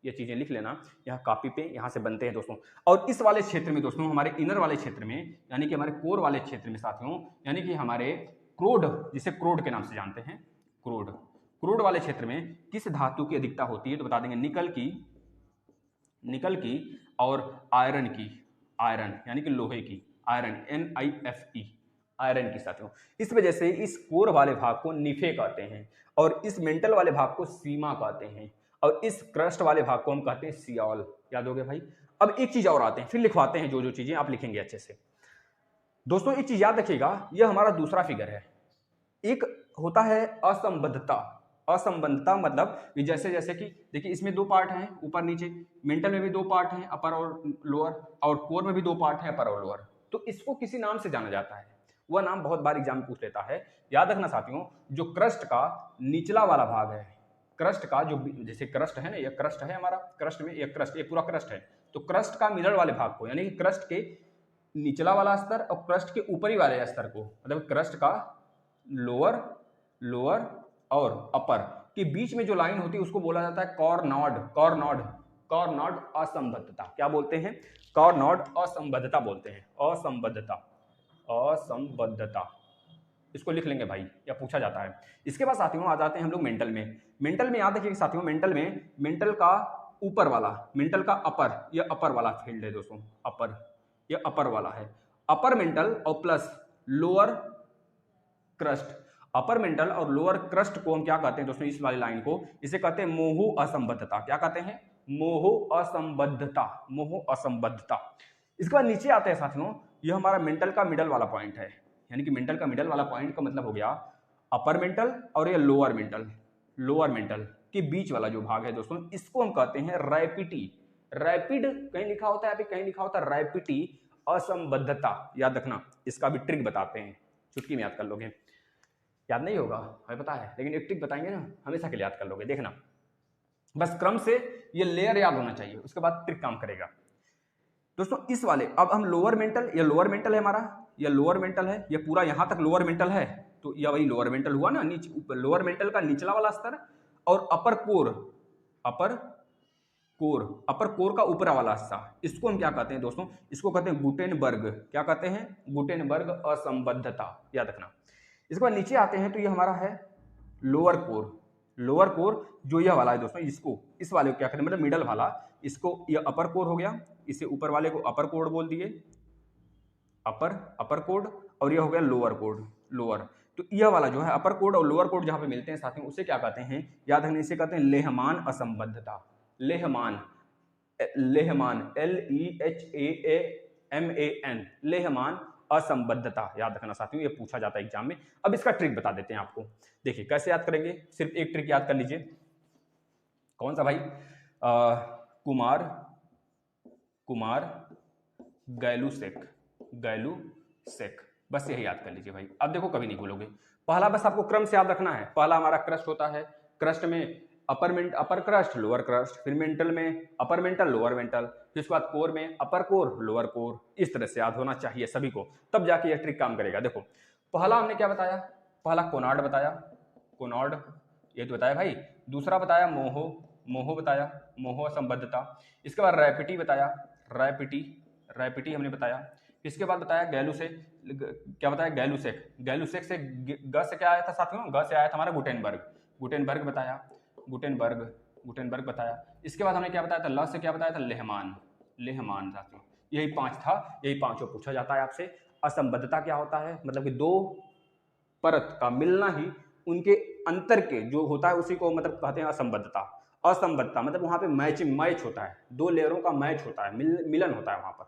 ये चीजें लिख लेना यहाँ कॉपी पे, यहाँ से बनते हैं दोस्तों। और इस वाले क्षेत्र में दोस्तों, हमारे इनर वाले क्षेत्र में यानी कि हमारे कोर वाले क्षेत्र में साथियों, यानी कि हमारे क्रोड, जिसे क्रोड के नाम से जानते हैं, क्रोड वाले क्षेत्र में किस धातु की अधिकता होती है, तो बता देंगे निकल की और आयरन की, आयरन यानी कि लोहे की, आयरन NiFe, आयरन की साथियों। इस वजह से इस कोर वाले भाग को निफे कहते हैं और इस मेंटल वाले भाग को सीमा कहते हैं और इस क्रस्ट वाले भाग को हम कहते हैं सियाल। याद हो गया भाई। अब एक चीज और आते हैं, फिर लिखवाते हैं जो चीजें आप लिखेंगे अच्छे से दोस्तों। एक चीज याद रखिएगा, यह हमारा दूसरा फिगर है। एक होता है असंबद्धता मतलब जैसे जैसे कि देखिए, इसमें दो पार्ट हैं, ऊपर नीचे, मेंटल में भी दो पार्ट हैं, अपर और लोअर, और कोर में भी दो पार्ट हैं, अपर और लोअर। तो इसको किसी नाम से जाना जाता है, वह नाम बहुत बार एग्जाम में पूछ लेता है। याद रखना साथियों, जो क्रस्ट का निचला वाला भाग है, क्रस्ट का जो, जैसे क्रस्ट है ना, यह क्रस्ट है हमारा, क्रस्ट में एक क्रस्ट, एक पूरा क्रस्ट है, तो क्रस्ट का मिडल वाले भाग को यानी कि क्रस्ट के निचला वाला स्तर और क्रस्ट के ऊपरी वाले स्तर को, मतलब क्रस्ट का लोअर और अपर के बीच में जो लाइन होती है उसको बोला जाता है कॉर्नॉड असंबद्धता। क्या बोलते हैं, कॉर्नॉड असंबद्धता बोलते हैं, असंबद्धता। इसको लिख लेंगे भाई, या पूछा जाता है। इसके बाद साथियों आ जाते हैं हम लोग मेंटल में याद रखिए साथियों, मेंटल का ऊपर वाला, मेंटल का अपर, यह अपर वाला फील्ड है दोस्तों, अपर, यह अपर वाला है। अपर मेंटल और plus lower crust, upper mantle और लोअर क्रस्ट को हम क्या कहते हैं दोस्तों, इस वाली लाइन को, इसे कहते हैं मोह असंबद्धता। क्या कहते हैं, मोह असंबद्धता। इसके बाद नीचे आते हैं साथियों, यह हमारा मेंटल का मिडल वाला पॉइंट है, यानी कि मेंटल का मिडल वाला पॉइंट का मतलब हो गया अपर मेंटल और ये लोअर मेंटल के बीच वाला जो भाग है दोस्तों, इसको हम कहते हैं रैपिड कहीं लिखा होता है, कहीं लिखा होता है रैपिडी असंबद्धता। याद रखना, इसका भी ट्रिक बताते हैं, चुटकी में याद कर लोगे, याद नहीं होगा हमें पता है, लेकिन एक ट्रिक बताएंगे ना, हमेशा के लिए याद कर लोगे, देखना बस क्रम से ये लेयर याद होना चाहिए, उसके बाद ट्रिक काम करेगा। दोस्तों इस वाले, अब हम लोअर मेंटल, या लोअर मेंटल है हमारा, या लोअर मेंटल है, ये पूरा यहाँ तक लोअर मेंटल है, तो यह वही लोअर मेंटल हुआ ना, नीचे लोअर मेंटल का निचला वाला स्तर, और अपर कोर, अपर कोर का ऊपरा वाला हिस्सा, इसको हम क्या कहते हैं दोस्तों, इसको कहते हैं गुटेनबर्ग। क्या कहते हैं? गुटेनबर्ग असंबद्धता, याद रखना। इसके बाद नीचे आते हैं तो ये हमारा है लोअर कोर। लोअर कोर जो यह वाला है दोस्तों, इसको, इस वाले को क्या कहते हैं, मतलब मिडल वाला, इसको यह अपर कोर हो गया, इसे ऊपर वाले को अपर कोर बोल दिए, अपर कोड, और यह हो गया लोअर कोड, लोअर। तो यह वाला जो है अपर कोड और लोअर कोड जहां पे मिलते हैं साथियों, उसे क्या कहते हैं, याद रखने, इसे कहते हैं लेहमान असंबद्धता। लेहमान, LEHAAMAN, लेहमान असंबद्धता, याद रखना साथियों, ये पूछा जाता है एग्जाम में। अब इसका ट्रिक बता देते हैं आपको, देखिए कैसे याद करेंगे, सिर्फ एक ट्रिक याद कर लीजिए। कौन सा भाई? कुमार गैलुसेक, बस यही याद कर लीजिए भाई। अब देखो कभी नहीं भूलोगे। पहला बस आपको क्रम से याद रखना है। पहला हमारा क्रस्ट होता है, क्रस्ट में अपर क्रस्ट, लोअर क्रस्ट, फिर मेंटल में अपर मेंटल, लोअर मेंटल, फिर उसके बाद कोर में अपर कोर, लोअर कोर। इस तरह से याद होना चाहिए सभी को, तब जाके यह ट्रिक काम करेगा। देखो पहला हमने क्या बताया, पहला कोनार्ड बताया, कोनार्ड ये तो बताया भाई। दूसरा बताया मोहो बताया, मोहो असंबद्धता। इसके बाद रैपिटी बताया, रैपिटी हमने बताया। इसके बाद बताया गैलुसेक, क्या बताया, गैलुसेक से ग से क्या आया था साथियों, ग से आया था हमारा गुटेनबर्ग बताया, गुटेनबर्ग बताया। इसके बाद हमने क्या बताया था, ल से क्या बताया था, लेहमान साथियों। यही 5 था, यही 5 पूछा जाता है आपसे। असंबद्धता क्या होता है, मतलब कि दो परत का मिलना ही उनके अंतर के जो होता है उसी को मतलब कहते हैं असंबद्धता मतलब वहां पे मैच होता है, दो लेयरों का मैच होता है, मिलन होता है वहां पर।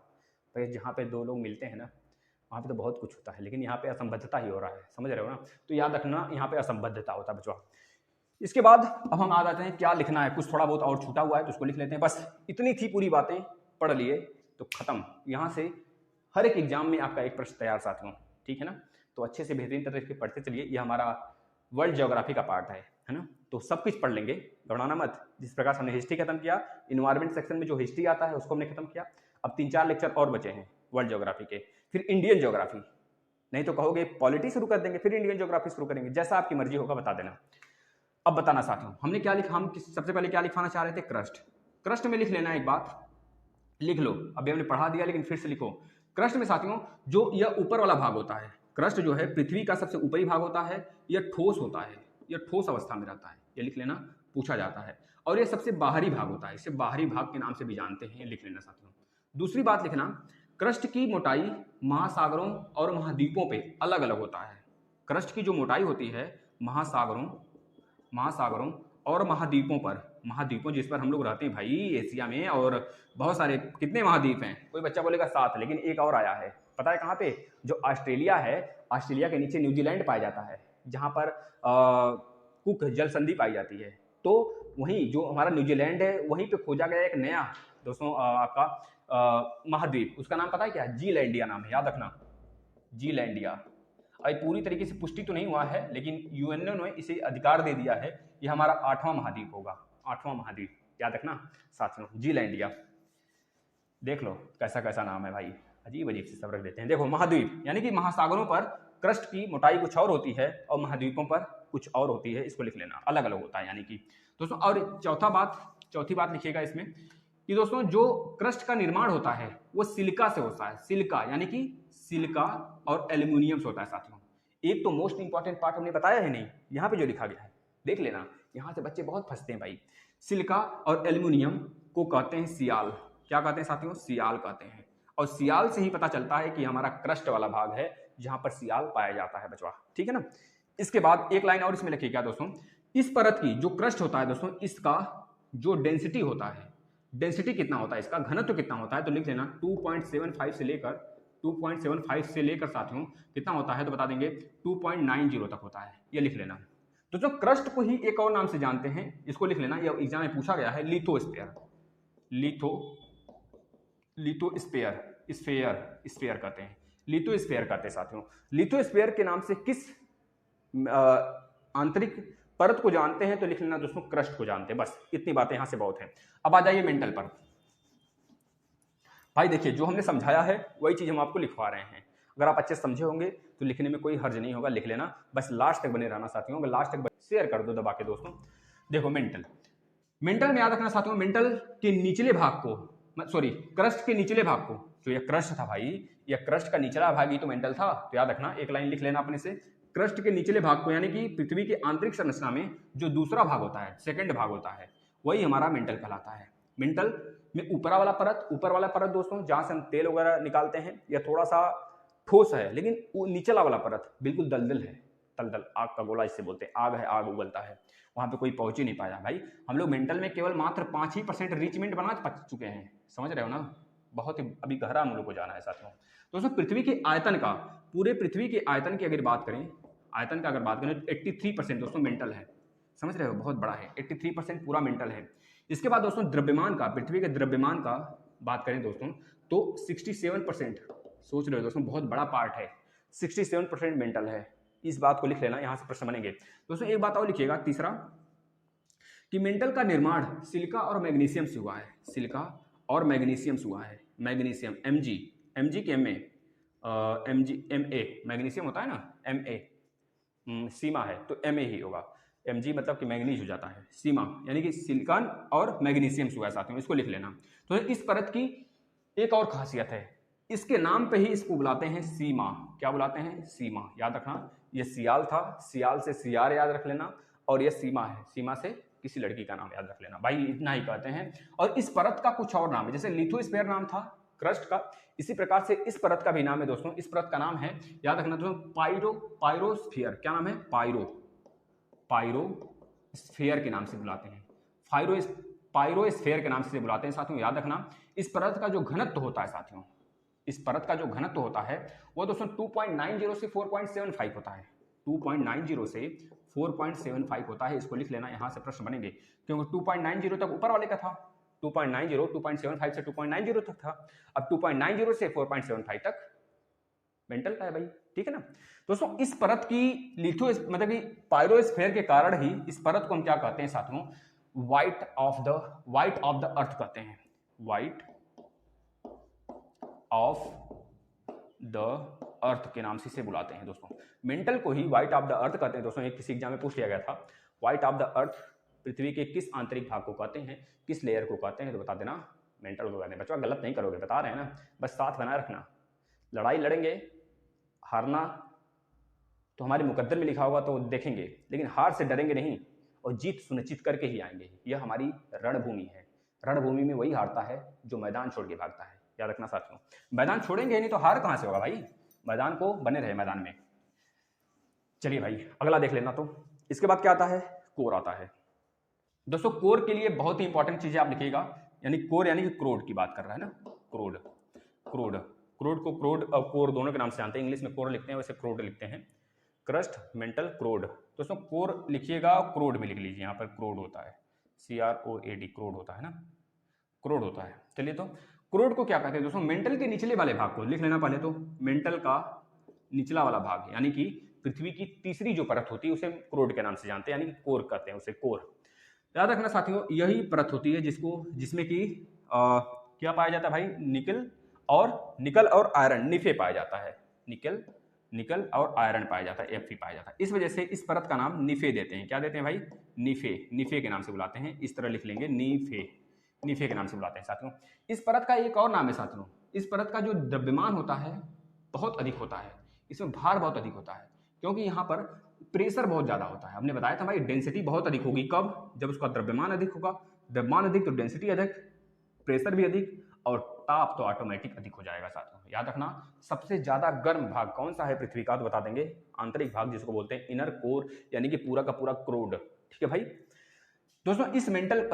तो जहाँ पे दो लोग मिलते हैं ना, वहाँ पे तो बहुत कुछ होता है, लेकिन यहाँ पे असंबद्धता ही हो रहा है, समझ रहे हो ना। तो याद रखना यहाँ पे असंबद्धता होता है बच्चों। इसके बाद अब हम आ जाते हैं क्या लिखना है, कुछ थोड़ा बहुत और छूटा हुआ है तो उसको लिख लेते हैं। बस इतनी थी पूरी बातें, पढ़ लिए तो खत्म। यहाँ से हर एक एग्जाम में आपका एक प्रश्न तैयार साथियों, ठीक है ना। तो अच्छे से बेहतरीन तरह से पढ़ते चलिए। ये हमारा वर्ल्ड ज्योग्राफी का पार्ट है ना। तो सब कुछ पढ़ लेंगे, घबराना मत। जिस प्रकार से हमने हिस्ट्री खत्म किया, इन्वायरमेंट सेक्शन में जो हिस्ट्री आता है उसको हमने खत्म किया। अब 3-4 लेक्चर और बचे हैं वर्ल्ड ज्योग्राफी के, फिर इंडियन ज्योग्राफी। नहीं तो कहोगे पॉलिटी शुरू कर देंगे, फिर इंडियन ज्योग्राफी शुरू करेंगे, जैसा आपकी मर्जी होगा बता देना। अब बताना साथियों हमने क्या लिखा, हम सबसे पहले क्या लिखवाना चाह रहे थे, क्रस्ट में लिख लेना। एक बात लिख लो, अभी हमने पढ़ा दिया लेकिन फिर से लिखो। क्रस्ट में साथियों जो यह ऊपर वाला भाग होता है, क्रस्ट जो है पृथ्वी का सबसे ऊपरी भाग होता है, यह ठोस होता है, यह ठोस अवस्था में रहता है, यह लिख लेना, पूछा जाता है। और यह सबसे बाहरी भाग होता है, इसे बाहरी भाग के नाम से भी जानते हैं, लिख लेना साथियों। दूसरी बात लिखना, क्रस्ट की मोटाई महासागरों और महाद्वीपों पे अलग अलग होता है। क्रस्ट की जो मोटाई होती है महासागरों और महाद्वीपों जिस पर हम लोग रहते हैं भाई एशिया में, और बहुत सारे कितने महाद्वीप हैं, कोई बच्चा बोलेगा 7, लेकिन एक और आया है, पता है कहाँ पे, जो ऑस्ट्रेलिया है, ऑस्ट्रेलिया के नीचे न्यूजीलैंड पाया जाता है, जहाँ पर कुक जल संधि पाई जाती है। तो वहीं जो हमारा न्यूजीलैंड है, वहीं पे खोजा गया एक नया दोस्तों आपका महाद्वीप, उसका नाम पता है क्या, जीलैंडिया नाम है, याद रखना, जीलैंडिया। अभी पूरी तरीके से पुष्टि तो नहीं हुआ है, लेकिन यूएनओ ने इसे अधिकार दे दिया है, ये हमारा 8वां महाद्वीप होगा, 8वां महाद्वीप, याद रखना साथियों, जीलैंडिया। देख लो कैसा कैसा नाम है भाई, अजीब अजीब से सब रख देते हैं। देखो महाद्वीप यानी कि महासागरों पर क्रस्ट की मोटाई कुछ और होती है और महाद्वीपों पर कुछ और होती है, इसको लिख लेना, अलग अलग होता है यानी कि दोस्तों। और चौथी बात लिखिएगा इसमें कि दोस्तों जो क्रस्ट का निर्माण होता है वो सिलिका से होता है, सिलिका यानी कि सिलिका और एल्यूमिनियम से होता है साथियों। एक तो मोस्ट इंपॉर्टेंट पार्ट हमने बताया है नहीं, यहाँ पे जो लिखा गया है देख लेना, यहाँ से बच्चे बहुत फंसते हैं भाई। सिलिका और एल्यूमिनियम को कहते हैं सियाल, क्या कहते हैं साथियों, सियाल कहते हैं। और सियाल से ही पता चलता है कि हमारा क्रस्ट वाला भाग है जहां पर सियाल पाया जाता है बचवा, ठीक है ना। इसके बाद एक लाइन और इसमें लिखिएगा दोस्तों, इस परत की जो क्रस्ट होता है दोस्तों, इसका जो डेंसिटी होता है, डेंसिटी कितना होता है, इसका घनत्व कितना होता है, तो लिख लेना 2.75 से लेकर साथियों कितना होता है, तो बता देंगे 2.90 तक होता है, ये लिख लेना। तो जो क्रस्ट को ही एक और नाम से जानते हैं, इसको लिख लेना, ये एग्जाम में पूछा गया है, लिथोस्फीयर, स्फीयर कहते हैं, लिथोस्फीयर कहते हैं साथियों। लिथोस्फीयर के नाम से किस आंतरिक परत को जानते हैं, तो लिख लेना दोस्तों क्रस्ट को जानते हैं। बस इतनी बातें यहां से बहुत है। अब आ जाइए मेंटल पर। भाई देखिए, जो हमने समझाया है वही चीज़ हम आपको लिखवा रहे हैं। अगर आप अच्छे से समझे होंगे तो लिखने में कोई हर्ज नहीं होगा, लिख लेना, बस लास्ट तक बने रहना साथियों। अगर लास्ट तक शेयर कर दो दबा के दोस्तों। देखो मेंटल, मेंटल में याद रखना साथियों, मेंटल के निचले भाग को, सॉरी क्रस्ट के निचले भाग को, जो ये क्रस्ट था भाई, ये क्रस्ट का निचला भाग ही तो मेंटल था। तो याद रखना, एक लाइन लिख लेना अपने से, क्रस्ट के निचले भाग को, यानी कि पृथ्वी के आंतरिक संरचना में जो दूसरा भाग होता है, सेकंड भाग होता है, वही हमारा मेंटल कहलाता है। मेंटल में ऊपर वाला परत दोस्तों, जहां से हम तेल वगैरह निकालते हैं, या थोड़ा सा ठोस है, लेकिन वो निचला वाला परत बिल्कुल दलदल है, दलदल, आग का गोला जिसे बोलते हैं, आग है, आग उगलता है, वहां पे कोई पहुंच ही नहीं पाया भाई। हम लोग मेंटल में केवल मात्र 5% रिचमेंट बना चुके हैं, समझ रहे हो ना, बहुत ही अभी गहरा हम लोग को जाना है साथियों। दोस्तों पृथ्वी के आयतन का, पूरे पृथ्वी के आयतन की अगर बात करें, आयतन का अगर बात करें तो 83% दोस्तों मेंटल है, समझ रहे हो, बहुत बड़ा है, 83% पूरा मेंटल है। इसके बाद दोस्तों द्रव्यमान का, पृथ्वी के द्रव्यमान का बात करें दोस्तों तो 67%, सोच रहे हो दोस्तों, बहुत बड़ा पार्ट है, 67% मेंटल है। इस बात को लिख लेना, यहां से प्रश्न बनेंगे दोस्तों। एक बात और लिखिएगा, तीसरा, कि मेंटल का निर्माण सिलिका और मैग्नीशियम से हुआ है, सिलिका और मैग्नीशियम से हुआ है। मैग्नीशियम Mg, Mg के Ma, Mg Ma, मैग्नीशियम होता है ना, Ma सीमा है तो Ma ही होगा, Mg मतलब कि मैग्नीज हो जाता है, सीमा यानी कि सिलिकॉन और मैग्नीशियम से हुआ है साथियों, इसको लिख लेना। तो इस परत की एक और खासियत है, इसके नाम पे ही इसको बुलाते हैं सीमा। क्या बुलाते हैं? सीमा। याद रखना, ये सियाल था, सियाल से सियार याद रख लेना, और ये सीमा है, सीमा से किसी लड़की का नाम याद रख लेना भाई, इतना ही कहते हैं। और इस परत का कुछ और नाम है, जैसे लिथोस्फीयर नाम था क्रस्ट का, इसी प्रकार से इस परत का भी नाम है दोस्तों। इस परत का नाम है, याद रखना दोस्तों, पायरोस्फीयर। क्या नाम है? पायरोस्फीयर के नाम से बुलाते हैं, पायरोस्फीयर के नाम से बुलाते हैं साथियों। याद रखना, इस परत का जो घनत्व होता है साथियों, इस परत का जो घनत्व होता है वो दोस्तों 2.90 से 4.75 होता है, 2.90 से 4.75 होता है। इसको लिख लेना, यहां से प्रश्न बनेंगे, क्योंकि 2.90 तक ऊपर वाले का था, 2.75 से 2.90 तक था, अब 2.90 से 4.75 तक मेंटल का है भाई, ठीक है ना दोस्तों। इस परत की मतलब कि पायरोस्फीयर के कारण ही इस परत को हम क्या कहते हैं साथियों? वाइट ऑफ द अर्थ कहते हैं, वाइट ऑफ द अर्थ के नाम से इसे बुलाते हैं दोस्तों। मेंटल को ही व्हाइट ऑफ द अर्थ कहते हैं दोस्तों। एक किसी एग्जाम में पूछ लिया गया था, व्हाइट ऑफ द अर्थ पृथ्वी के किस आंतरिक भाग को कहते हैं, किस लेयर को कहते हैं, तो बता देना मेंटल को कहते हैं। बच्चों गलत नहीं करोगे, बता रहे हैं ना, बस साथ बनाए रखना। लड़ाई लड़ेंगे, हारना तो हमारे मुकद्दर में लिखा होगा तो देखेंगे, लेकिन हार से डरेंगे नहीं और जीत सुनिश्चित करके ही आएंगे। यह हमारी रणभूमि है, रणभूमि में वही हारता है जो मैदान छोड़ के भागता है। याद रखना साथियों, मैदान छोड़ेंगे नहीं तो हार कहां से होगा भाई, मैदान को बने रहे मैदान में। चलिए भाई अगला देख लेना। तो इसके बाद क्या आता है? कोर आता है दोस्तों। कोर के लिए बहुत ही इंपॉर्टेंट चीजें आप लिखिएगा, यानी कोर यानी कि क्रोड की बात कर रहा है ना, क्रोड को क्रोड और कोर दोनों के नाम से जानते हैं, इंग्लिश में कोर लिखते हैं, वैसे क्रोड लिखते हैं। क्रस्ट, मेंटल, क्रोड। दोस्तों कोर लिखिएगा, क्रोड में लिख लीजिए, यहाँ पर क्रोड होता है, CROAD, क्रोड होता है ना, क्रोड होता है। चलिए, तो क्रोड को क्या कहते हैं दोस्तों? मेंटल के निचले वाले भाग को लिख लेना पहले तो, मेंटल का निचला वाला भाग, यानी कि पृथ्वी की तीसरी जो परत होती है उसे क्रोड के नाम से जानते हैं, यानी कि कोर कहते हैं उसे, कोर। याद रखना साथियों, यही परत होती है जिसमें कि क्या पाया जाता है भाई? निकल और आयरन, निफे पाया जाता है, निकल और आयरन पाया जाता है, Fe पाया जाता है। इस वजह से इस परत का नाम निफे देते हैं। क्या देते हैं भाई? निफे के नाम से बुलाते हैं। इस तरह लिख लेंगे, निफे के नाम से बुलाते हैं साथियों। इस परत का एक और नाम है साथियों, इस परत का जो द्रव्यमान होता है बहुत अधिक होता है, इसमें भार बहुत अधिक होता है, क्योंकि यहाँ पर प्रेशर बहुत ज्यादा होता है। हमने बताया था भाई डेंसिटी बहुत अधिक होगी, कब? जब उसका द्रव्यमान अधिक होगा, द्रव्यमान अधिक तो डेंसिटी अधिक, प्रेशर भी अधिक, और ताप तो ऑटोमेटिक अधिक हो जाएगा साथियों। याद रखना, सबसे ज्यादा गर्म भाग कौन सा है पृथ्वी का? तो बता देंगे, आंतरिक भाग, जिसको बोलते हैं इनर कोर, यानी कि पूरा का पूरा क्रोड। ठीक है भाई दोस्तों, इस मेंटल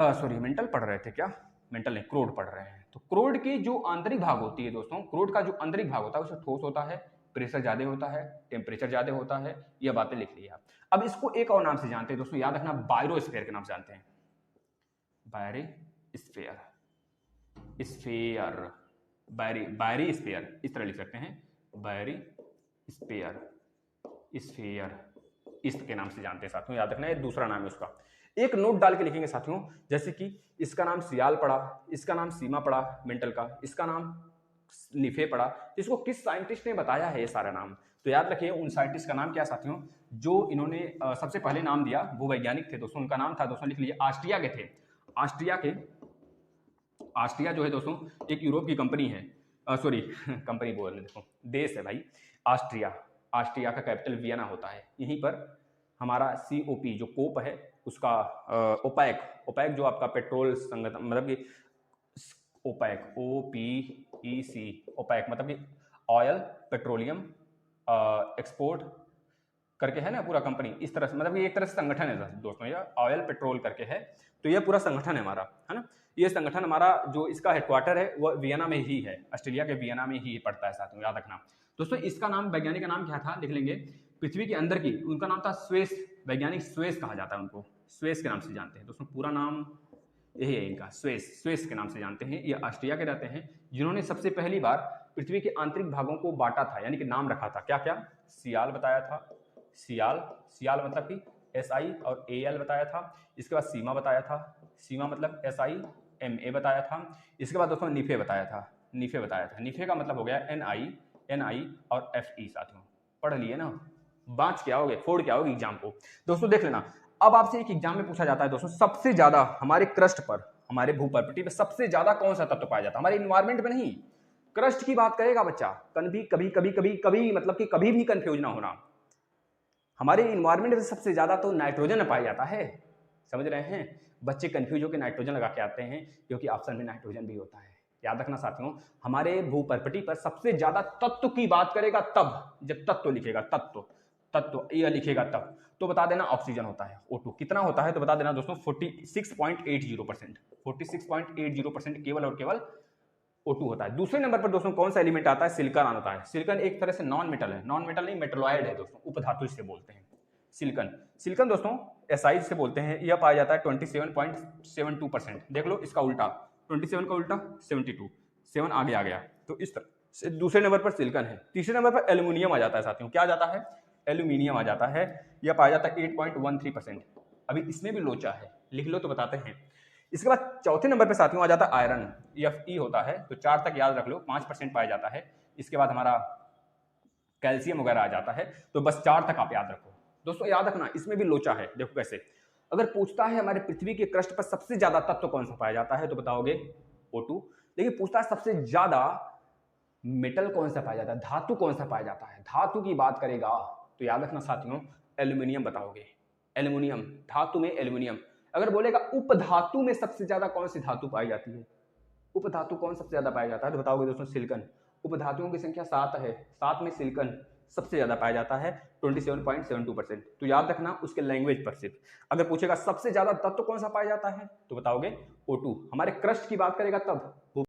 पढ़ रहे थे क्या? मेंटल नहीं, क्रोड पढ़ रहे हैं। तो क्रोड की जो आंतरिक भाग होती है दोस्तों, क्रोड का जो आंतरिक भाग होता है उसमें ठोस होता है, प्रेशर ज्यादा होता है, टेम्परेचर ज्यादा होता है, यह बातें लिख ली आप। अब इसको एक और नाम से जानते हैं दोस्तों, याद रखना, बायरोस्फीयर के नाम से जानते हैं, बायरीस्फीयर, इस तरह लिख सकते हैं, स्फीयर, इस के नाम से जानते हैं साथियों। याद रखना, ये दूसरा नाम है उसका। एक नोट डाल के लिखेंगे साथियों, जैसे कि इसका नाम सियाल पड़ा, इसका नाम सीमा पड़ा मेंटल का, इसका नाम निफे पढ़ा, इसको किस साइंटिस्ट ने बताया है ये सारा नाम? तो याद रखिए उन साइंटिस्ट का नाम क्या साथियों, जो इन्होंने सबसे पहले नाम दिया, भूवैज्ञानिक थे दोस्तों, उनका नाम था दोस्तों, लिख लीजिए, ऑस्ट्रिया के थे। ऑस्ट्रिया जो है दोस्तों एक यूरोप की कंपनी है, सॉरी कंपनी बोल रहे, देखो देश है भाई, ऑस्ट्रिया का कैपिटल वियना होता है। यहीं पर हमारा COP जो कोप है उसका ओपेक जो आपका पेट्रोल संगठन, मतलब कि ओपेक OPEC, ओपेक मतलब कि ऑयल पेट्रोलियम एक्सपोर्ट करके है ना पूरा कंपनी, इस तरह से, मतलब कि एक तरह से संगठन है दोस्तों, ये ऑयल पेट्रोल करके है, तो ये पूरा संगठन है हमारा, है ना। ये संगठन हमारा जो इसका हेडक्वार्टर है वो वियना में ही है, ऑस्ट्रेलिया के वियना में ही पड़ता है साथियों, याद रखना दोस्तों। इसका नाम, वैज्ञानिक का नाम क्या था, लिख लेंगे, पृथ्वी के अंदर की, उनका नाम था स्वेस, वैज्ञानिक स्वेस कहा जाता है उनको, स्वेस के नाम से जानते हैं दोस्तों, पूरा नाम यही है इनका, स्वेस के नाम से जानते हैं। ये ऑस्ट्रिया के रहते हैं, जिन्होंने सबसे पहली बार पृथ्वी के आंतरिक भागों को बांटा था, यानी कि नाम रखा था, क्या क्या, सियाल बताया था, सियाल मतलब कि SI और AL बताया था। इसके बाद सीमा बताया था, सीमा मतलब SIMA बताया था। इसके बाद दोस्तों निफे बताया था, निफे का मतलब हो गया NI और FE। साथियों पढ़ लिए ना, बाँच के आओगे, फोड़ के आओगे एग्जाम को दोस्तों, देख लेना। अब आपसे एक एग्जाम में पूछा जाता है दोस्तों, सबसे ज्यादा हमारे क्रस्ट पर, हमारे भूप्रकृति पर सबसे ज्यादा कौन सा तत्व पाया जाता है, हमारे इन्वायरमेंट में नहीं, क्रस्ट की बात करेगा बच्चा, कभी मतलब कि कभी भी कंफ्यूज ना होना, हमारे इन्वायरमेंट में सबसे ज्यादा तो नाइट्रोजन पाया जाता है, समझ रहे हैं बच्चे, कंफ्यूज होकर नाइट्रोजन लगा के आते हैं, क्योंकि ऑप्शन में नाइट्रोजन भी होता है। याद रखना साथियों, हमारे भूप्रकृति पर सबसे ज्यादा तत्व की बात करेगा तब, जब तत्व लिखेगा, तत्व ये लिखेगा तब, तो बता देना ऑक्सीजन होता है, O2 कितना होता है, तो बता देना दोस्तों 46.80%, 46.80% केवल और केवल O2 होता है। दूसरे नंबर पर दोस्तों कौन सा एलिमेंट आता है, सिलिकॉन आता है। सिलिकॉन एक तरह से नॉन मेटल है, नॉन मेटल नहीं मेटलॉइड है दोस्तों, उपधातु से बोलते हैं सिलिकॉन दोस्तों, SI से बोलते हैं। यह पाया जाता है 27.72%, देख लो इसका उल्टा, 27 का उल्टा 72, 7 आगे आ गया, तो इस तरह से दूसरे नंबर पर सिलिकॉन है। तीसरे नंबर पर एल्यूमिनियम आ जाता है साथियों, क्या आ जाता है, एल्यूमिनियम आ जाता है, यह पाया जाता है 8.13%, अभी इसमें भी लोचा है, लिख लो तो बताते हैं। इसके बाद चौथे नंबर पे साथियों आ जाता है आयरन, Fe होता है, तो 4 तक याद रख लो, 5% पाया जाता है। इसके बाद हमारा कैल्शियम वगैरह आ जाता है, तो बस 4 तक आप याद रखो दोस्तों। याद रखना इसमें भी लोचा है, देखो कैसे, अगर पूछता है हमारे पृथ्वी के क्रस्ट पर सबसे ज्यादा तत्व कौन सा पाया जाता है, तो बताओगे O2, लेकिन पूछता है सबसे ज्यादा मेटल कौन सा पाया जाता है, धातु कौन सा पाया जाता है, धातु की बात करेगा तो याद रखना साथियों एल्यूमिनियम बताओगे, एल्यूमिनियम, धातु में एल्यूमिनियम। अगर बोलेगा उपधातु में सबसे ज्यादा कौन सी धातु पाई जाती है, उपधातु कौन सबसे ज्यादा पाया जाता है, तो बताओगे दोस्तों सिलिकॉन। उपधातुओं की संख्या 7 है, 7 में सिलिकॉन सबसे ज्यादा पाया जाता है 27.72%, तो याद रखना उसके लैंग्वेज पर सिर्फ। अगर पूछेगा सबसे ज्यादा तत्व कौन सा पाया जाता है, तो बताओगे O2। हमारे क्रस्ट की बात करेगा तब